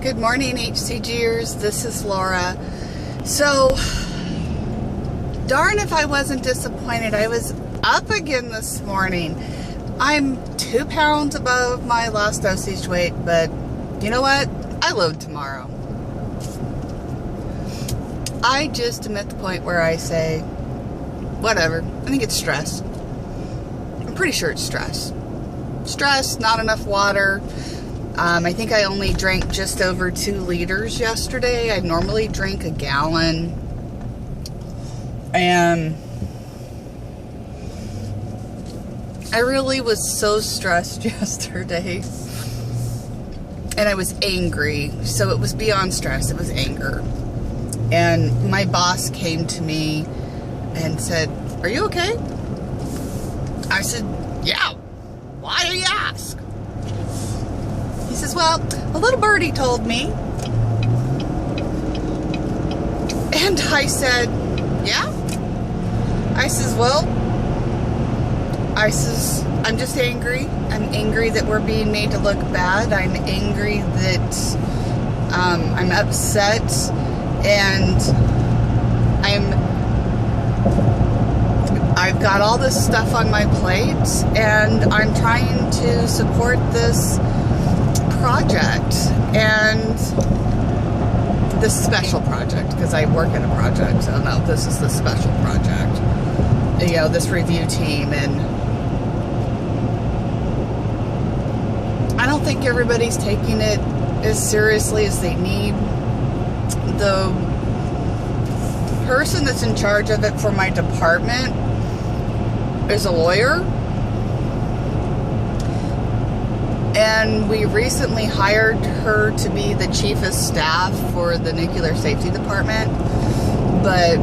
Good morning, HCGers. This is Laura. So, darn if I wasn't disappointed. I was up again this morning. I'm 2 pounds above my last dosage weight, but you know what? I load tomorrow. I just am at the point where I say, whatever. I think it's stress. I'm pretty sure it's stress. Stress, not enough water. I think I only drank just over 2 liters yesterday. I normally drink a gallon. And I really was so stressed yesterday. And I was angry. So it was beyond stress. It was anger. And my boss came to me and said, "Are you okay?" I said, "Yeah. Why do you ask?" He says, "Well, a little birdie told me." And I said, "Yeah?" I says, "I'm just angry. I'm angry that we're being made to look bad. I'm angry that I'm upset, and I've got all this stuff on my plate, and I'm trying to support this project, and this special project, because I work in a project, so no, this is the special project, you know, this review team, and I don't think everybody's taking it as seriously as they need. The person that's in charge of it for my department is a lawyer. And we recently hired her to be the chief of staff for the nuclear safety department. But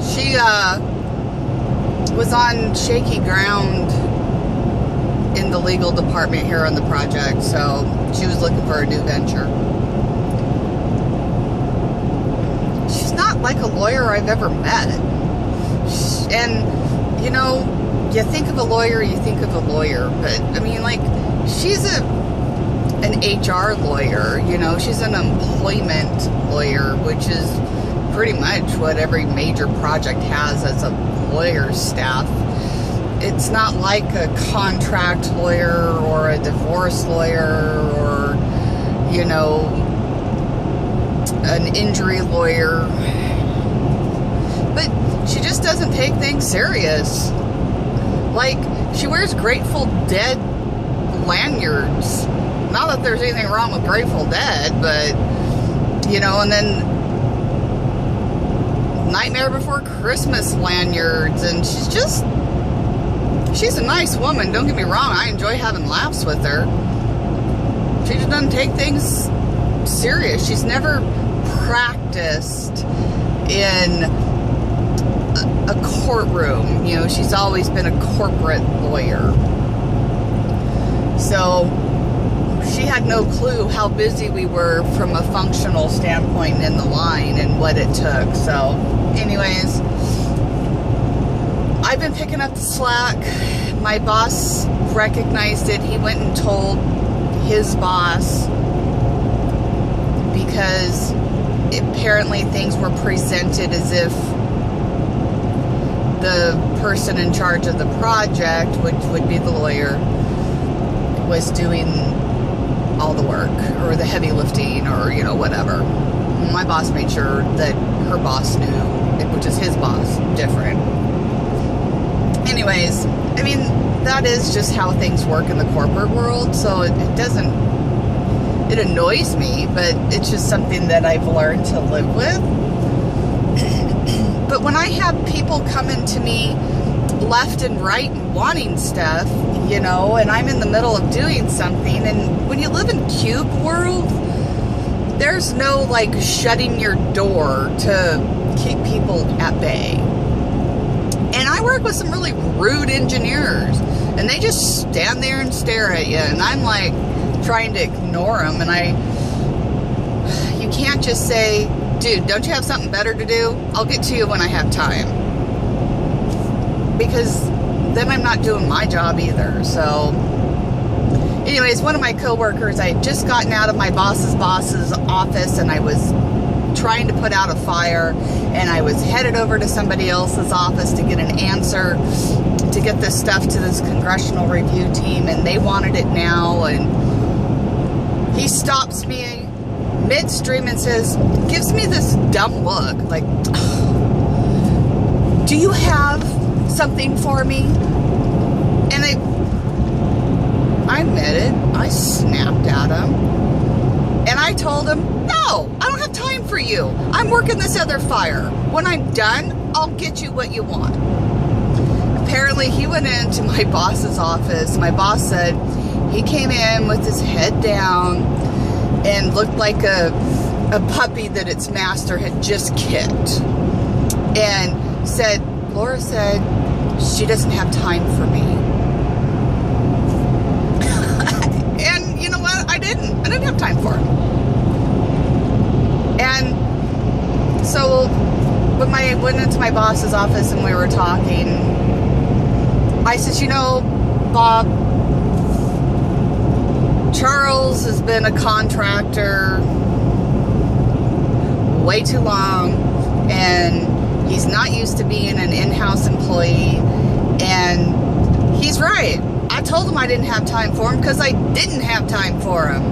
she was on shaky ground in the legal department here on the project. So she was looking for a new venture. Like a lawyer I've ever met. And, you know, you think of a lawyer, but I mean, like, she's an HR lawyer, you know, she's an employment lawyer, which is pretty much what every major project has as a lawyer's staff. It's not like a contract lawyer or a divorce lawyer or, you know, an injury lawyer. But she just doesn't take things serious. Like, she wears Grateful Dead lanyards. Not that there's anything wrong with Grateful Dead, but, you know, and then Nightmare Before Christmas lanyards, and she's a nice woman, don't get me wrong, I enjoy having laughs with her. She just doesn't take things serious. She's never practiced in a courtroom, you know, she's always been a corporate lawyer. So she had no clue how busy we were from a functional standpoint in the line and what it took. So anyways, I've been picking up the slack. My boss recognized it. He went and told his boss because apparently things were presented as if the person in charge of the project, which would be the lawyer, was doing all the work or the heavy lifting or, you know, whatever. My boss made sure that her boss knew, which is his boss, different. Anyways, I mean, that is just how things work in the corporate world, so it annoys me, but it's just something that I've learned to live with. But when I have people coming to me left and right and wanting stuff, you know, and I'm in the middle of doing something, and when you live in cube world, there's no, like, shutting your door to keep people at bay. And I work with some really rude engineers, and they just stand there and stare at you, and I'm, like, trying to ignore them, and you can't just say, "Dude, don't you have something better to do? I'll get to you when I have time." because then I'm not doing my job either. So anyways, one of my coworkers, I had just gotten out of my boss's office, and I was trying to put out a fire, and I was headed over to somebody else's office to get an answer to get this stuff to this congressional review team, and they wanted it now. And he stops me midstream and says, gives me this dumb look like, do you have something for me? And I admitted, I snapped at him, and I told him, no, I don't have time for you. I'm working this other fire. When I'm done, I'll get you what you want. Apparently, he went into my boss's office. My boss said he came in with his head down and looked like a puppy that its master had just kicked. And said, Laura said, she doesn't have time for me. And you know what? I didn't have time for him. And so when I went into my boss's office and we were talking, I said, you know, Bob, Charles has been a contractor way too long, and he's not used to being an in-house employee, and he's right. I told him I didn't have time for him because I didn't have time for him.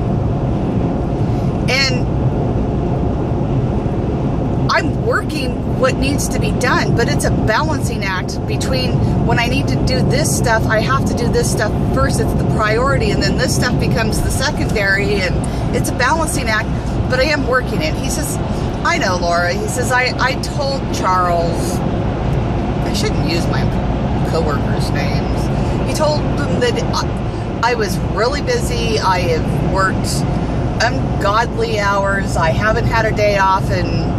And I'm working what needs to be done, but it's a balancing act between when I need to do this stuff, I have to do this stuff first. It's the priority, and then this stuff becomes the secondary, and it's a balancing act, but I am working it. He says, I know, Laura. He says, I told Charles, I shouldn't use my coworkers' names. He told them that I was really busy. I have worked ungodly hours. I haven't had a day off in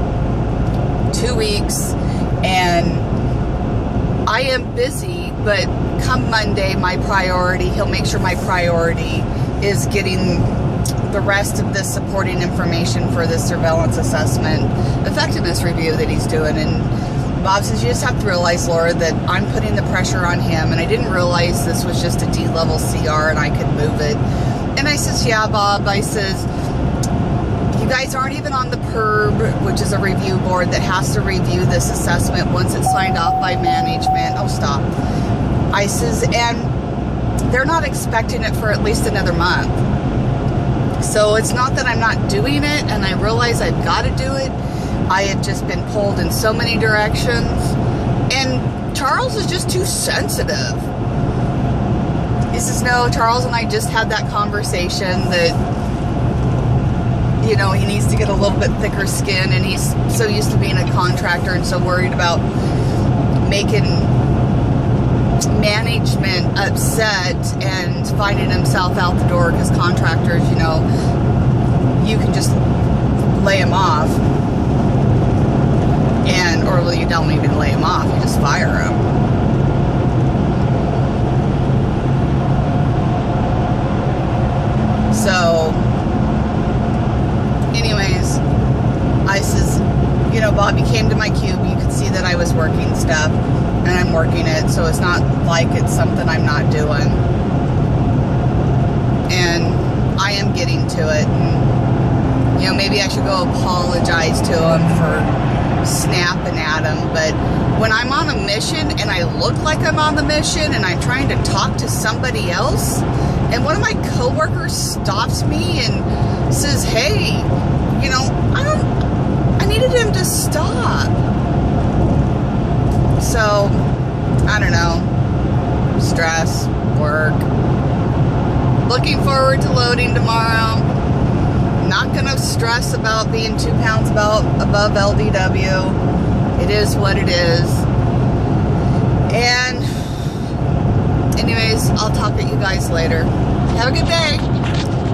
2 weeks, and I am busy, but come Monday, my priority, he'll make sure my priority is getting the rest of this supporting information for this surveillance assessment effectiveness review that he's doing. And Bob says, you just have to realize, Laura, that I'm putting the pressure on him, and I didn't realize this was just a D-level CR and I could move it. And I says, yeah, Bob, I says, you guys aren't even on the PERB, which is a review board that has to review this assessment once it's signed off by management. Oh, stop. I says, and they're not expecting it for at least another month. So it's not that I'm not doing it, and I realize I've got to do it. I have just been pulled in so many directions, and Charles is just too sensitive. He says, no, Charles and I just had that conversation that, you know, he needs to get a little bit thicker skin, and he's so used to being a contractor and so worried about making management upset and finding himself out the door, because contractors, you know, you can just lay him off, and or you don't even lay him off, you just fire him. So anyways, I says, you know, Bob, you came to my cube, you could see that I was working stuff, and I'm working it, so it's not like it's something I'm not doing. And I am getting to it, and, you know, maybe I should go apologize to him for snapping at him, but when I'm on a mission, and I look like I'm on the mission, and I'm trying to talk to somebody else, and one of my coworkers stops me and says, hey, you know, I needed him to stop. So, I don't know, stress, work. Looking forward to loading tomorrow. Not gonna stress about being 2 pounds above LDW. It is what it is. And anyways, I'll talk to you guys later. Have a good day.